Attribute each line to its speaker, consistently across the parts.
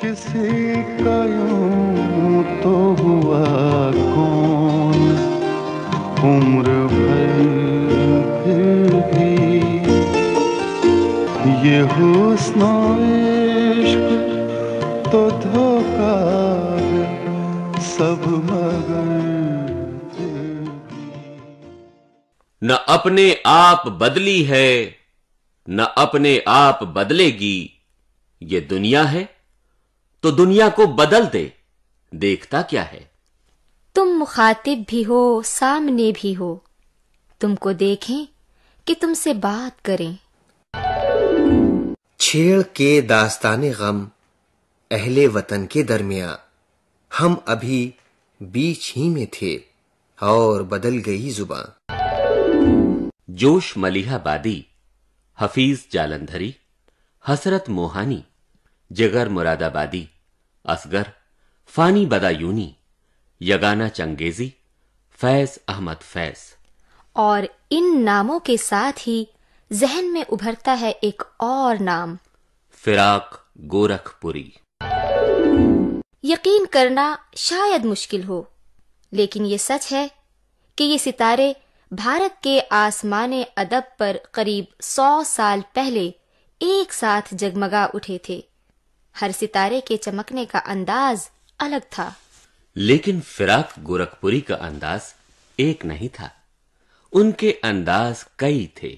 Speaker 1: किसी का यूं तो हुआ कौन, उम्र भर फिर भी ये हुस्न इश्क तो धोखा है सब मगर
Speaker 2: न अपने आप बदली है न अपने आप बदलेगी, ये दुनिया है तो दुनिया को बदल दे, देखता क्या है।
Speaker 3: तुम मुखातिब भी हो सामने भी हो, तुमको देखें कि तुमसे बात करें।
Speaker 4: छेड़ के दास्ताने गम अहले वतन के दरमियां, हम अभी बीच ही में थे और बदल गई जुबां।
Speaker 2: जोश मलिहाबादी, हफीज जालंधरी, हसरत मोहानी, जिगर मुरादाबादी, असगर, फानी बदायूनी, यगाना चंगेजी, फैज अहमद फैज।
Speaker 3: और इन नामों के साथ ही जहन में उभरता है एक और नाम,
Speaker 2: फिराक गोरखपुरी।
Speaker 3: यकीन करना शायद मुश्किल हो, लेकिन ये सच है कि ये सितारे भारत के आसमाने अदब पर करीब 100 साल पहले एक साथ जगमगा उठे थे। हर सितारे के चमकने का अंदाज अलग था,
Speaker 2: लेकिन फिराक गोरखपुरी का अंदाज एक नहीं था, उनके अंदाज कई थे।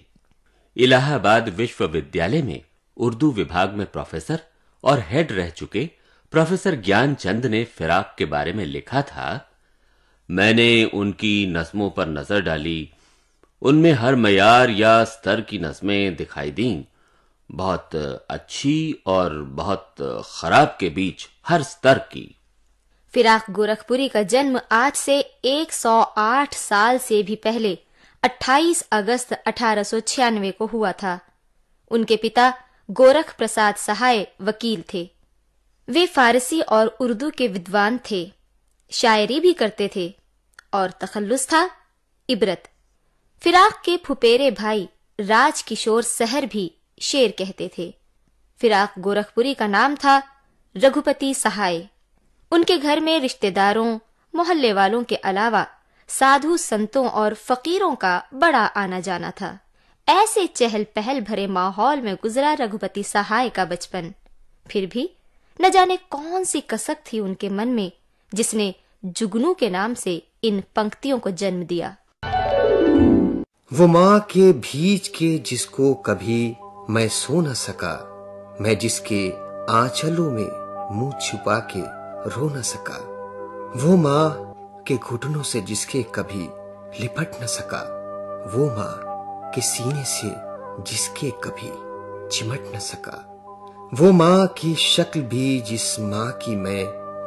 Speaker 2: इलाहाबाद विश्वविद्यालय में उर्दू विभाग में प्रोफेसर और हेड रह चुके प्रोफेसर ज्ञानचंद ने फिराक के बारे में लिखा था, मैंने उनकी नज़्मों पर नजर डाली, उनमें हर मयार या स्तर की नज़्में दिखाई दी, बहुत अच्छी और बहुत खराब के बीच हर स्तर की।
Speaker 3: फिराक गोरखपुरी का जन्म आज से 108 साल से भी पहले 28 अगस्त 1896 को हुआ था। उनके पिता गोरख प्रसाद सहाय वकील थे। वे फारसी और उर्दू के विद्वान थे, शायरी भी करते थे और तखल्लुस था इबरत। फिराक के फुपेरे भाई राजकिशोर सहर भी शेर कहते थे। फिराक गोरखपुरी का नाम था रघुपति सहाय। उनके घर में रिश्तेदारों, मोहल्ले वालों के अलावा साधु संतों और फकीरों का बड़ा आना जाना था। ऐसे चहल पहल भरे माहौल में गुजरा रघुपति सहाय का बचपन। फिर भी न जाने कौन सी कसक थी उनके मन में जिसने जुगनू के नाम से इन पंक्तियों को जन्म दिया।
Speaker 4: वो माँ के भीज के जिसको कभी मैं सो न सका, मैं जिसके आंचलों में मुंह छुपा के रो न सका, वो माँ के घुटनों से जिसके कभी लिपट न सका, वो माँ के सीने से जिसके कभी चिमट न सका, वो माँ की शक्ल भी जिस माँ की मैं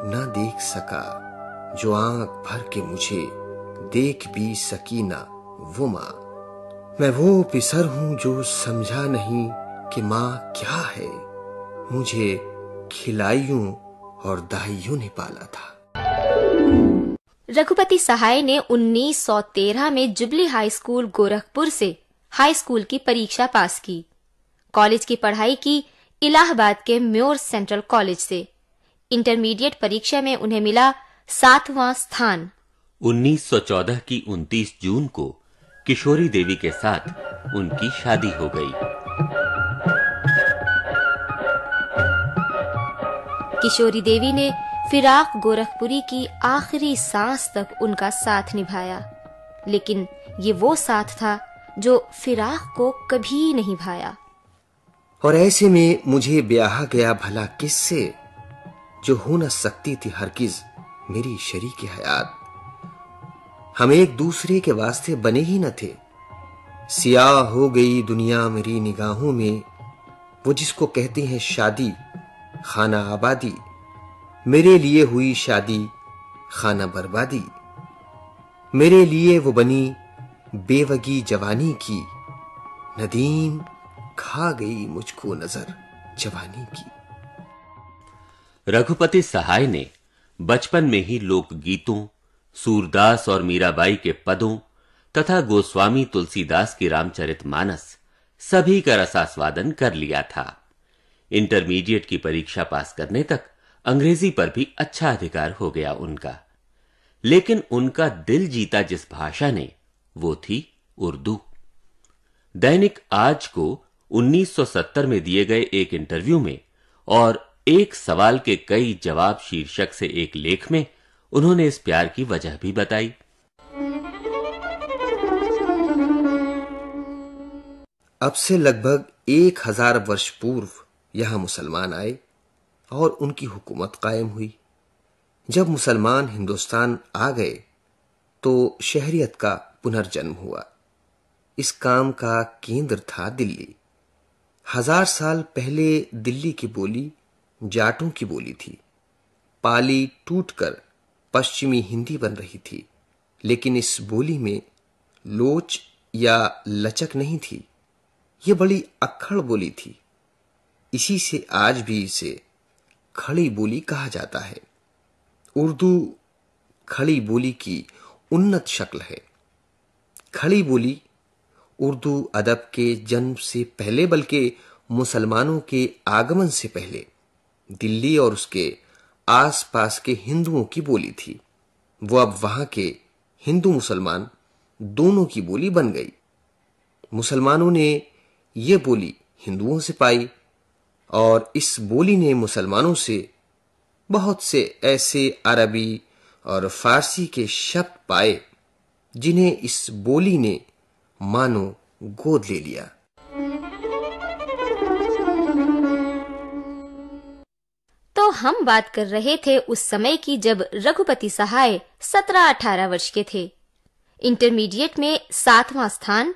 Speaker 4: न देख सका, जो आंख भर के मुझे देख भी सकी ना वो माँ। मैं वो पिसर हूं जो समझा नहीं कि माँ क्या है, मुझे खिलाइयों और दाइयों ने पाला था।
Speaker 3: रघुपति सहाय ने 1913 में जुबली हाई स्कूल गोरखपुर से हाई स्कूल की परीक्षा पास की। कॉलेज की पढ़ाई की इलाहाबाद के म्योर सेंट्रल कॉलेज से। इंटरमीडिएट परीक्षा में उन्हें मिला 7वां स्थान।
Speaker 2: 1914 की 29 जून को किशोरी देवी के साथ उनकी शादी हो गई।
Speaker 3: किशोरी देवी ने फिराक गोरखपुरी की आखिरी सांस तक उनका साथ निभाया, लेकिन ये वो साथ था जो फिराक को कभी नहीं भाया।
Speaker 4: और ऐसे में मुझे ब्याह गया भला किससे, जो हो न सकती थी हरगिज मेरी शरीके हयात। हम एक दूसरे के वास्ते बने ही न थे। सियाह हो गई दुनिया मेरी निगाहों में, वो जिसको कहते हैं शादी खाना आबादी, मेरे लिए हुई शादी खाना बर्बादी। मेरे लिए वो बनी बेवगी जवानी की, नदीम खा गई मुझको नजर जवानी की।
Speaker 2: रघुपति सहाय ने बचपन में ही लोकगीतों, सूरदास और मीराबाई के पदों तथा गोस्वामी तुलसीदास की रामचरितमानस सभी का रसास्वादन कर लिया था। इंटरमीडिएट की परीक्षा पास करने तक अंग्रेजी पर भी अच्छा अधिकार हो गया उनका। लेकिन उनका दिल जीता जिस भाषा ने, वो थी उर्दू। दैनिक आज को 1970 में दिए गए एक इंटरव्यू में और एक सवाल के कई जवाब शीर्षक से एक लेख में उन्होंने इस प्यार की वजह भी बताई।
Speaker 4: अब से लगभग 1000 वर्ष पूर्व यहां मुसलमान आए और उनकी हुकूमत कायम हुई। जब मुसलमान हिंदुस्तान आ गए तो शहरियत का पुनर्जन्म हुआ। इस काम का केंद्र था दिल्ली। 1000 साल पहले दिल्ली की बोली जाटों की बोली थी। पाली टूटकर पश्चिमी हिंदी बन रही थी, लेकिन इस बोली में लोच या लचक नहीं थी। यह बड़ी अक्खड़ बोली थी। इसी से आज भी इसे खड़ी बोली कहा जाता है। उर्दू खड़ी बोली की उन्नत शक्ल है। खड़ी बोली उर्दू अदब के जन्म से पहले, बल्कि मुसलमानों के आगमन से पहले दिल्ली और उसके आसपास के हिंदुओं की बोली थी। वो अब वहां के हिंदू मुसलमान दोनों की बोली बन गई। मुसलमानों ने ये बोली हिंदुओं से पाई और इस बोली ने मुसलमानों से बहुत से ऐसे अरबी और फारसी के शब्द पाए जिन्हें इस बोली ने मानो गोद ले लिया।
Speaker 3: तो हम बात कर रहे थे उस समय की जब रघुपति सहाय 17-18 वर्ष के थे। इंटरमीडिएट में 7वां स्थान,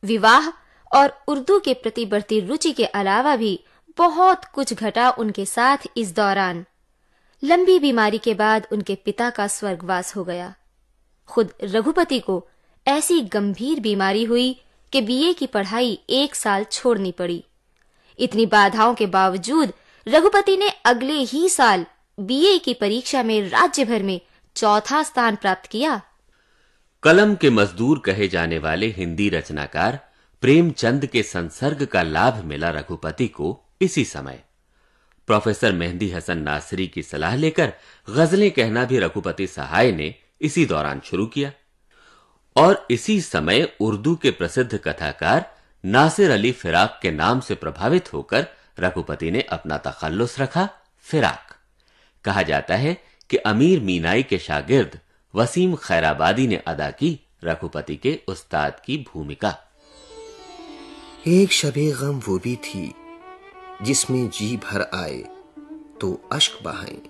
Speaker 3: विवाह और उर्दू के प्रति बढ़ती रुचि के अलावा भी बहुत कुछ घटा उनके साथ इस दौरान। लंबी बीमारी के बाद उनके पिता का स्वर्गवास हो गया। खुद रघुपति को ऐसी गंभीर बीमारी हुई कि बीए की पढ़ाई 1 साल छोड़नी पड़ी। इतनी बाधाओं के बावजूद रघुपति ने अगले ही साल बीए की परीक्षा में राज्य भर में 4था स्थान प्राप्त किया।
Speaker 2: कलम के मजदूर कहे जाने वाले हिंदी रचनाकार प्रेमचंद के संसर्ग का लाभ मिला रघुपति को इसी समय। प्रोफेसर मेहंदी हसन नासरी की सलाह लेकर गजलें कहना भी रघुपति सहाय ने इसी दौरान शुरू किया और इसी समय उर्दू के प्रसिद्ध कथाकार नासिर अली फिराक के नाम से प्रभावित होकर रघुपति ने अपना तखल्लुस रखा फिराक। कहा जाता है कि अमीर मीनाई के शागिर्द वसीम खैराबादी ने अदा की रघुपति के उस्ताद की भूमिका।
Speaker 4: एक शबे गम वो भी थी जिसमें जी भर आए तो अश्क बहाएं।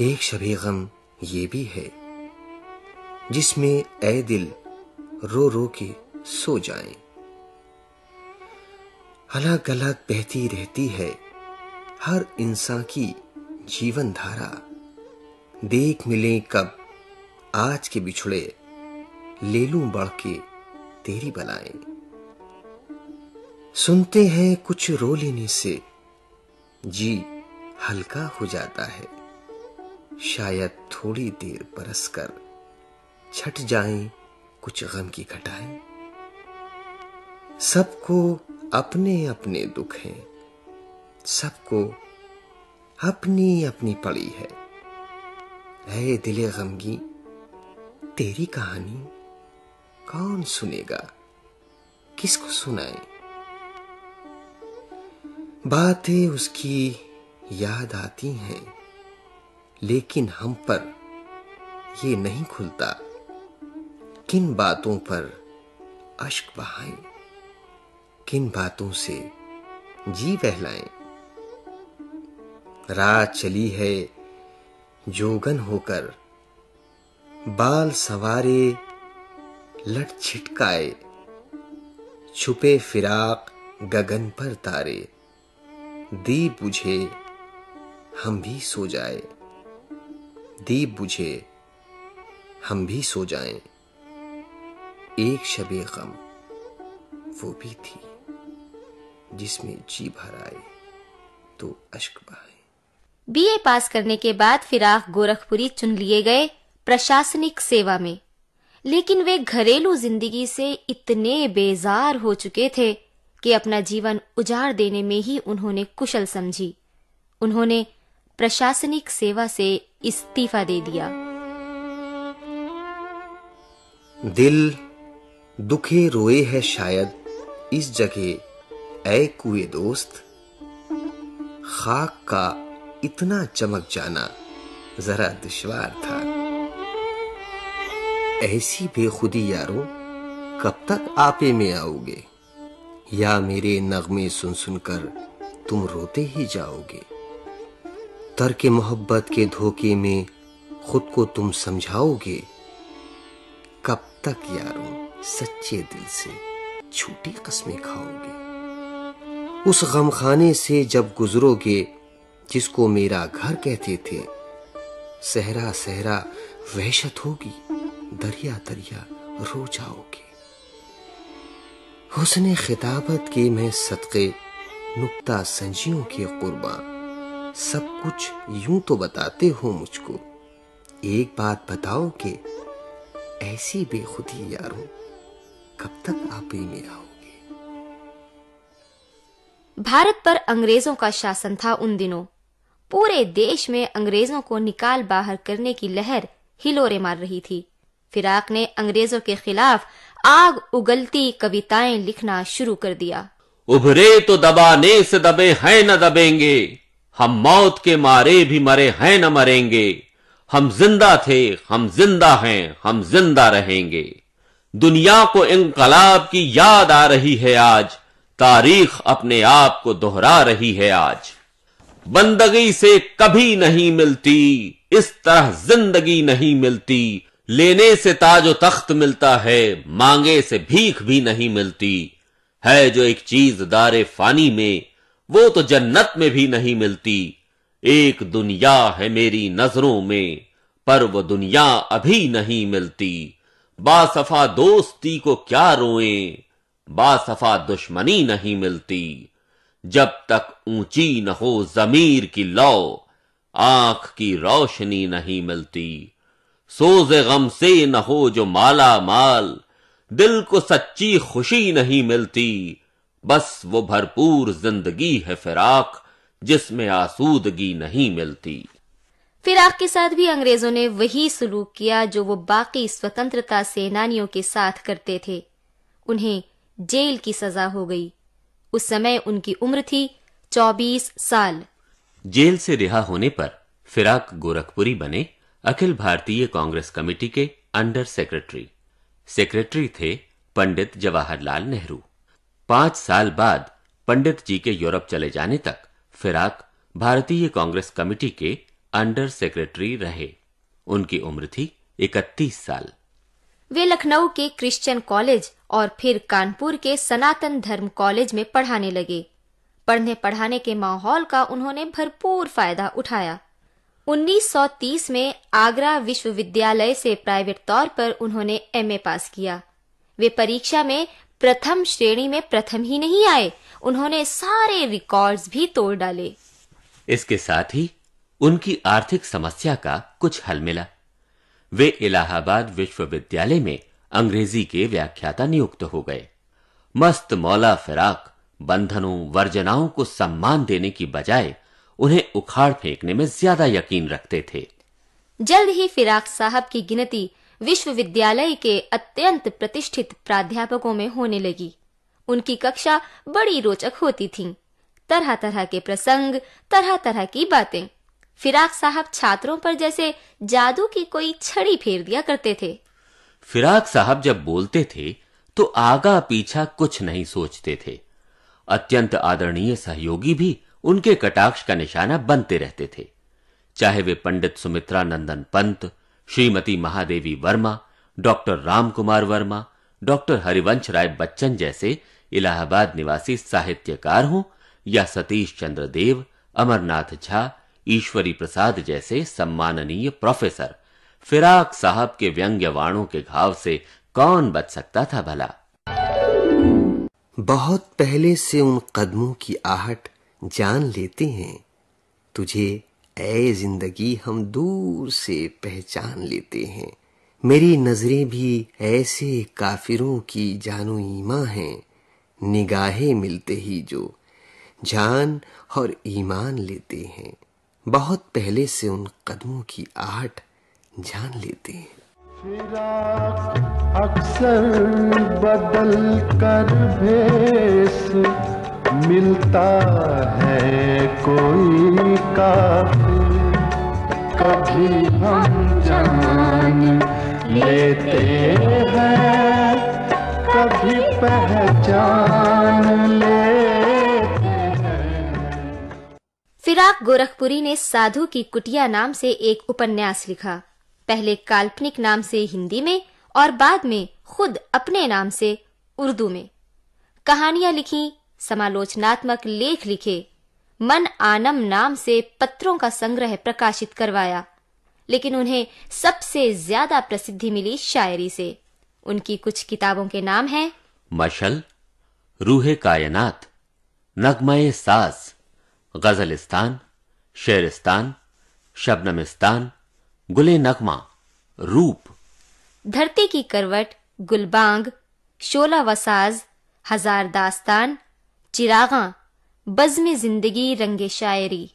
Speaker 4: एक शबे गम ये भी है जिसमें ऐ दिल रो रो के सो जाएं। अलग अलग बहती रहती है हर इंसान की जीवन धारा। देख मिले कब आज के बिछड़े, ले लूं बढ़ के तेरी बलाएं। सुनते हैं कुछ रो लेने से जी हल्का हो जाता है। शायद थोड़ी देर बरस कर छट जाएं कुछ गम की घटाएं। सबको अपने अपने दुख हैं, सबको अपनी अपनी पड़ी है। ऐ दिले गमगी तेरी कहानी कौन सुनेगा, किसको सुनाए। बातें उसकी याद आती हैं लेकिन हम पर ये नहीं खुलता किन बातों पर अश्क बहाएं, किन बातों से जी बहलाएं। रात चली है जोगन होकर, बाल सवारे लट छिटकाए। छुपे फिराक गगन पर तारे, दीप बुझे हम भी सो जाए। दीप बुझे हम भी सो जाएं। एक शबे गम वो भी थी जिसमें जी भर आए तो अश्क बहाए।
Speaker 3: बीए पास करने के बाद फिराक गोरखपुरी चुन लिए गए प्रशासनिक सेवा में, लेकिन वे घरेलू जिंदगी से इतने बेजार हो चुके थे कि अपना जीवन उजाड़ देने में ही उन्होंने कुशल समझी। उन्होंने प्रशासनिक सेवा से इस्तीफा दे दिया।
Speaker 4: दिल दुखे रोए है शायद इस जगह ऐ कुए दोस्त, खाक का इतना चमक जाना जरा दुश्वार था। ऐसी बेखुदी यारों कब तक आपे में आओगे, या मेरे नगमे सुन सुनकर तुम रोते ही जाओगे। तर्क मोहब्बत के धोखे में खुद को तुम समझाओगे। कब तक यारों सच्चे दिल से झूठी कस्में खाओगे। उस गमखाने से जब गुजरोगे जिसको मेरा घर कहते थे, सहरा सहरा वहशत होगी, दरिया दरिया रो जाओगे। हुस्ने खिताबत के मैं सदके नुक्ता संजियों के कुर्बान, सब कुछ यूं तो बताते हो मुझको, एक बात बताओगे ऐसी बेखुदी यारों कब तक आप ही में आओगे।
Speaker 3: भारत पर अंग्रेजों का शासन था उन दिनों। पूरे देश में अंग्रेजों को निकाल बाहर करने की लहर हिलोरे मार रही थी। फिराक ने अंग्रेजों के खिलाफ आग उगलती कविताएं लिखना शुरू कर दिया।
Speaker 2: उभरे तो दबाने से दबे हैं न दबेंगे, हम मौत के मारे भी मरे हैं न मरेंगे। हम जिंदा थे, हम जिंदा हैं, हम जिंदा रहेंगे। दुनिया को इंकलाब की याद आ रही है आज, तारीख अपने आप को दोहरा रही है आज। बंदगी से कभी नहीं मिलती, इस तरह जिंदगी नहीं मिलती। लेने से ताजो तख्त मिलता है, मांगे से भीख भी नहीं मिलती। है जो एक चीज दारे फानी में, वो तो जन्नत में भी नहीं मिलती। एक दुनिया है मेरी नजरों में, पर वो दुनिया अभी नहीं मिलती। बासफा दोस्ती को क्या रोएं, बासफा दुश्मनी नहीं मिलती। जब तक ऊंची न हो जमीर की लौ, आंख की रोशनी नहीं मिलती। सोज़े गम से न हो जो माला माल, दिल को सच्ची खुशी नहीं मिलती। बस वो भरपूर जिंदगी है फिराक, जिसमें आसूदगी नहीं मिलती।
Speaker 3: फिराक के साथ भी अंग्रेजों ने वही सलूक किया जो वो बाकी स्वतंत्रता सेनानियों के साथ करते थे। उन्हें जेल की सजा हो गई। उस समय उनकी उम्र थी 24 साल।
Speaker 2: जेल से रिहा होने पर फिराक गोरखपुरी बने अखिल भारतीय कांग्रेस कमेटी के अंडर सेक्रेटरी। सेक्रेटरी थे पंडित जवाहरलाल नेहरू। 5 साल बाद पंडित जी के यूरोप चले जाने तक फिराक भारतीय कांग्रेस कमेटी के अंडर सेक्रेटरी रहे। उनकी उम्र थी 31 साल।
Speaker 3: वे लखनऊ के क्रिश्चियन कॉलेज और फिर कानपुर के सनातन धर्म कॉलेज में पढ़ाने लगे। पढ़ने पढ़ाने के माहौल का उन्होंने भरपूर फायदा उठाया। 1930 में आगरा विश्वविद्यालय से प्राइवेट तौर पर उन्होंने एमए पास किया। वे परीक्षा में प्रथम श्रेणी में प्रथम ही नहीं आए, उन्होंने सारे रिकॉर्ड्स भी तोड़ डाले।
Speaker 2: इसके साथ ही उनकी आर्थिक समस्या का कुछ हल मिला। वे इलाहाबाद विश्वविद्यालय में अंग्रेजी के व्याख्याता नियुक्त हो गए। मस्त मौला फिराक बंधनों वर्जनाओं को सम्मान देने की बजाय उन्हें उखाड़ फेंकने में ज्यादा यकीन रखते थे।
Speaker 3: जल्द ही फिराक साहब की गिनती विश्वविद्यालय के अत्यंत प्रतिष्ठित प्राध्यापकों में होने लगी। उनकी कक्षा बड़ी रोचक होती थीं। तरह तरह के प्रसंग, तरह तरह की बातें। फिराक साहब छात्रों पर जैसे जादू की कोई छड़ी फेर दिया करते थे।
Speaker 2: फिराक साहब जब बोलते थे तो आगा पीछा कुछ नहीं सोचते थे। अत्यंत आदरणीय सहयोगी भी उनके कटाक्ष का निशाना बनते रहते थे। चाहे वे पंडित सुमित्रा नंदन पंत, श्रीमती महादेवी वर्मा, डॉक्टर राम कुमार वर्मा, डॉक्टर हरिवंश राय बच्चन जैसे इलाहाबाद निवासी साहित्यकार हों, या सतीश चंद्र देव, अमरनाथ झा, ईश्वरी प्रसाद जैसे सम्माननीय प्रोफेसर, फिराक साहब के व्यंग्यवाणों के घाव से कौन बच सकता था भला।
Speaker 4: बहुत पहले से उन कदमों की आहट जान लेते हैं, तुझे ऐ जिंदगी हम दूर से पहचान लेते हैं। मेरी नजरें भी ऐसे काफिरों की जानो ईमा हैं, निगाहें मिलते ही जो जान और ईमान लेते हैं, बहुत पहले से उन कदमों की आहट जान लेते हैं।
Speaker 1: फिराक अक्सर बदल कर भेस मिलता है कोई काफिर, कभी हम जान लेते हैं, कभी पहचान लेते हैं।
Speaker 3: फिराक गोरखपुरी ने साधु की कुटिया नाम से एक उपन्यास लिखा, पहले काल्पनिक नाम से हिंदी में और बाद में खुद अपने नाम से उर्दू में। कहानियां लिखी, समालोचनात्मक लेख लिखे, मन आनम नाम से पत्रों का संग्रह प्रकाशित करवाया, लेकिन उन्हें सबसे ज्यादा प्रसिद्धि मिली शायरी से। उनकी कुछ किताबों के नाम हैं
Speaker 2: मशल, रूहे कायनात, नगमाए साज, गजलिस्तान, शेरिस्तान, शबनमिस्तान, गुले नगमा, रूप,
Speaker 3: धरती की करवट, गुलबांग, शोला वसाज, हजार दास्तान, चिरागा, बज़्म जिंदगी, रंगे शायरी।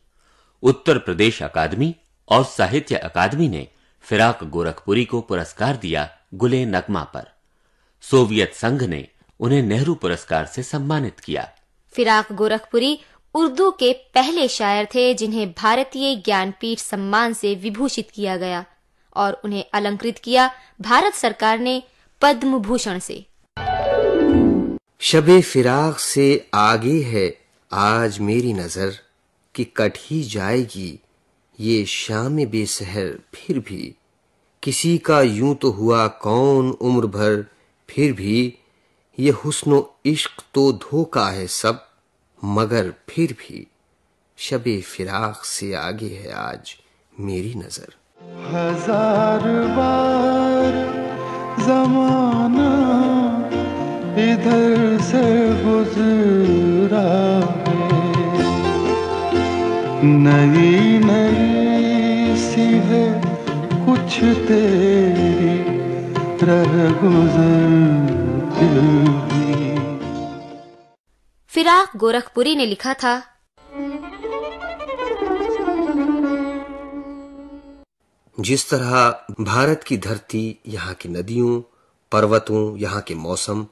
Speaker 2: उत्तर प्रदेश अकादमी और साहित्य अकादमी ने फिराक गोरखपुरी को पुरस्कार दिया गुले नगमा पर। सोवियत संघ ने उन्हें नेहरू पुरस्कार से सम्मानित किया।
Speaker 3: फिराक गोरखपुरी उर्दू के पहले शायर थे जिन्हें भारतीय ज्ञानपीठ सम्मान से विभूषित किया गया और उन्हें अलंकृत किया भारत सरकार ने पद्म भूषण से।
Speaker 4: शबे फिराक से आगे है आज मेरी नजर, कि कट ही जाएगी ये शाम बेसहर फिर भी। किसी का यूं तो हुआ कौन उम्र भर, फिर भी ये हुस्नो इश्क तो धोखा है सब, मगर फिर भी शबे फिराक से आगे है आज मेरी नजर।
Speaker 1: हजार बार जमाना इधर से गुजरा है, नई नई सी है कुछ तेरी रह गुजरती।
Speaker 3: फिराक गोरखपुरी ने लिखा था,
Speaker 4: जिस तरह भारत की धरती, यहाँ की नदियों, पर्वतों, यहाँ के मौसम,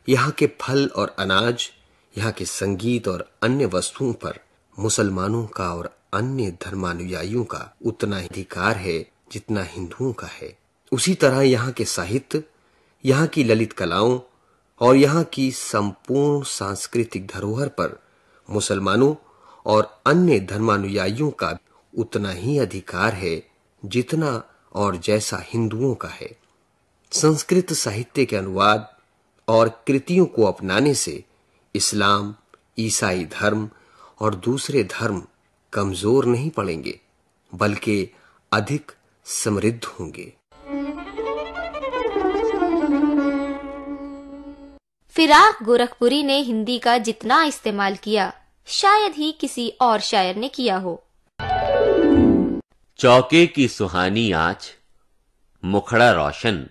Speaker 4: यहाँ के फल और अनाज, यहाँ के संगीत और अन्य वस्तुओं पर मुसलमानों का और अन्य धर्मानुयायियों का उतना ही अधिकार है जितना हिंदुओं का है, उसी तरह यहाँ के साहित्य, यहाँ की ललित कलाओं और यहाँ की संपूर्ण सांस्कृतिक धरोहर पर मुसलमानों और अन्य धर्मानुयायियों का उतना ही अधिकार है जितना और जैसा हिंदुओं का है। संस्कृत साहित्य के अनुवाद और कृतियों को अपनाने से इस्लाम, ईसाई धर्म और दूसरे धर्म कमजोर नहीं पड़ेंगे, बल्कि अधिक समृद्ध होंगे।
Speaker 3: फिराक गोरखपुरी ने हिंदी का जितना इस्तेमाल किया शायद ही किसी और शायर ने किया हो।
Speaker 2: चौके की सुहानी आंच, मुखड़ा रोशन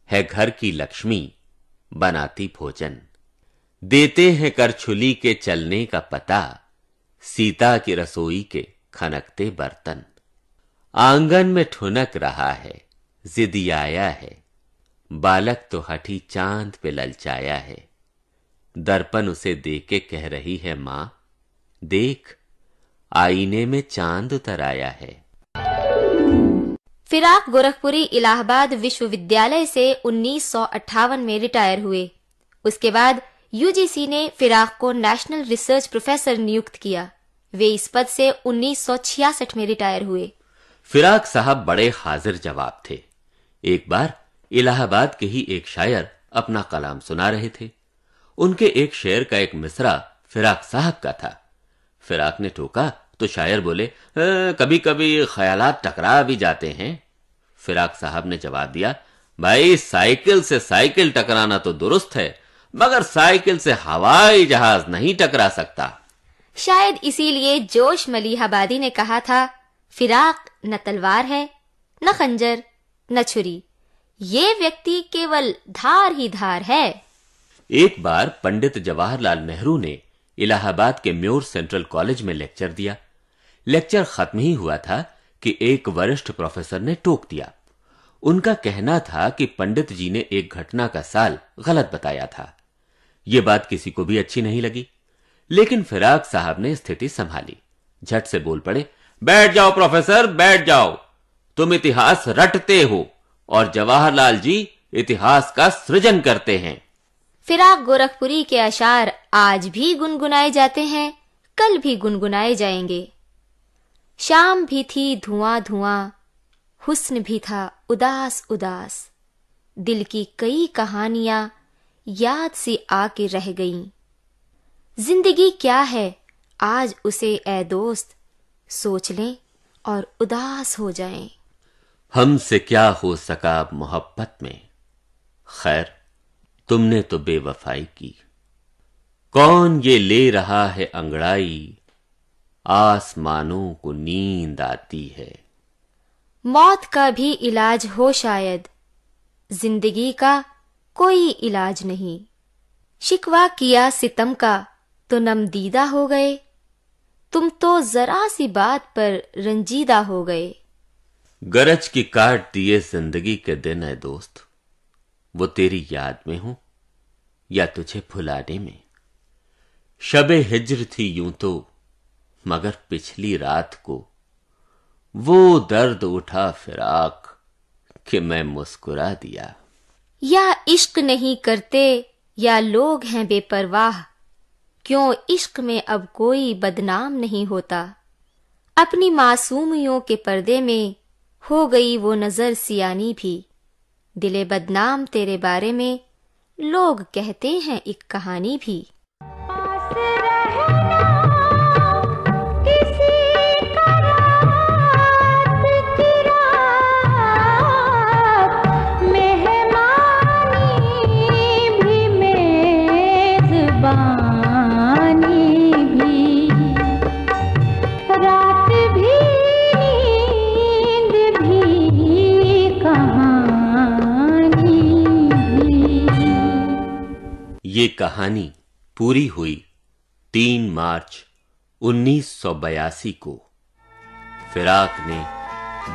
Speaker 2: है, घर की लक्ष्मी बनाती भोजन। देते हैं करछुली के चलने का पता, सीता की रसोई के खनकते बर्तन। आंगन में ठुनक रहा है, जिद आया है, बालक तो हठी चांद पे ललचाया है। दर्पण उसे देके कह रही है मां, देख आईने में चांद उतर आया है।
Speaker 3: फिराक गोरखपुरी इलाहाबाद विश्वविद्यालय से 1958 में रिटायर हुए। उसके बाद यूजीसी ने फिराक को नेशनल रिसर्च प्रोफेसर नियुक्त किया। वे इस पद से 1966 में रिटायर हुए।
Speaker 2: फिराक साहब बड़े हाजिर जवाब थे। एक बार इलाहाबाद के ही एक शायर अपना कलाम सुना रहे थे। उनके एक शेर का एक मिसरा फिराक साहब का था। फिराक ने टोका तो शायर बोले, कभी कभी ख्यालात टकरा भी जाते हैं। फिराक साहब ने जवाब दिया, भाई साइकिल से साइकिल टकराना तो दुरुस्त है, मगर साइकिल से हवाई जहाज नहीं टकरा सकता।
Speaker 3: शायद इसीलिए जोश मलिहाबादी ने कहा था, फिराक न तलवार है, न खंजर, न छुरी, ये व्यक्ति केवल धार ही धार है।
Speaker 2: एक बार पंडित जवाहरलाल नेहरू ने इलाहाबाद के म्योर सेंट्रल कॉलेज में लेक्चर दिया। लेक्चर खत्म ही हुआ था कि एक वरिष्ठ प्रोफेसर ने टोक दिया। उनका कहना था कि पंडित जी ने एक घटना का साल गलत बताया था। यह बात किसी को भी अच्छी नहीं लगी, लेकिन फिराक साहब ने स्थिति संभाली। झट से बोल पड़े, बैठ जाओ प्रोफेसर, बैठ जाओ। तुम इतिहास रटते हो और जवाहरलाल जी इतिहास का सृजन करते हैं।
Speaker 3: फिराक गोरखपुरी के अशार आज भी गुनगुनाए जाते हैं, कल भी गुनगुनाए जाएंगे। शाम भी थी धुआं धुआं, हुस्न भी था उदास उदास, दिल की कई कहानियां याद सी आके रह गईं। जिंदगी क्या है आज उसे ए दोस्त, सोच लें और उदास हो जाएं।
Speaker 2: हमसे क्या हो सका मोहब्बत में, खैर तुमने तो बेवफाई की। कौन ये ले रहा है अंगड़ाई, आसमानों को नींद आती है।
Speaker 3: मौत का भी इलाज हो शायद, जिंदगी का कोई इलाज नहीं। शिकवा किया सितम का तो नमदीदा हो गए, तुम तो जरा सी बात पर रंजीदा हो गए।
Speaker 2: गरज की काट दिए जिंदगी के दिन है दोस्त, वो तेरी याद में हूं या तुझे भुलाने में। शबे हिज्र थी यूं तो, मगर पिछली रात को वो दर्द उठा फिराक कि मैं मुस्कुरा दिया।
Speaker 3: या इश्क नहीं करते या लोग हैं बेपरवाह, क्यों इश्क में अब कोई बदनाम नहीं होता। अपनी मासूमियों के पर्दे में हो गई वो नजर सियानी भी, दिले बदनाम तेरे बारे में लोग कहते हैं एक कहानी भी।
Speaker 2: ये कहानी पूरी हुई 3 मार्च 1982 को। फिराक ने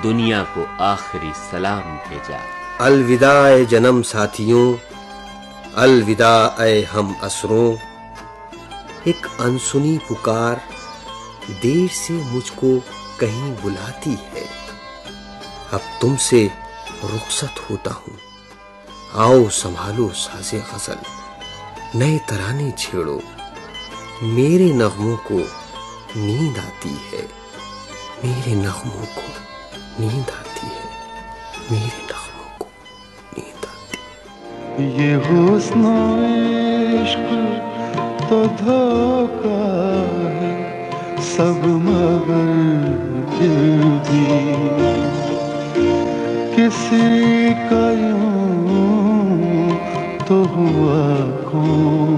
Speaker 2: दुनिया को आखिरी सलाम भेजा।
Speaker 4: अलविदा ए जन्म साथियों, अलविदा ए हम असरों। एक अनसुनी पुकार देर से मुझको कहीं बुलाती है। अब तुमसे रुखसत होता हूं, आओ संभालो साज़े गज़ल, नए तराने छेड़ो, मेरे नगमों को नींद आती है, मेरे नगमों को नींद आती है, मेरे नगमों को नींद आती है।
Speaker 1: ये हुस्न इश्क तो धोखा है सब, मगर फिर भी किसी का यूं तो हुआ कौन।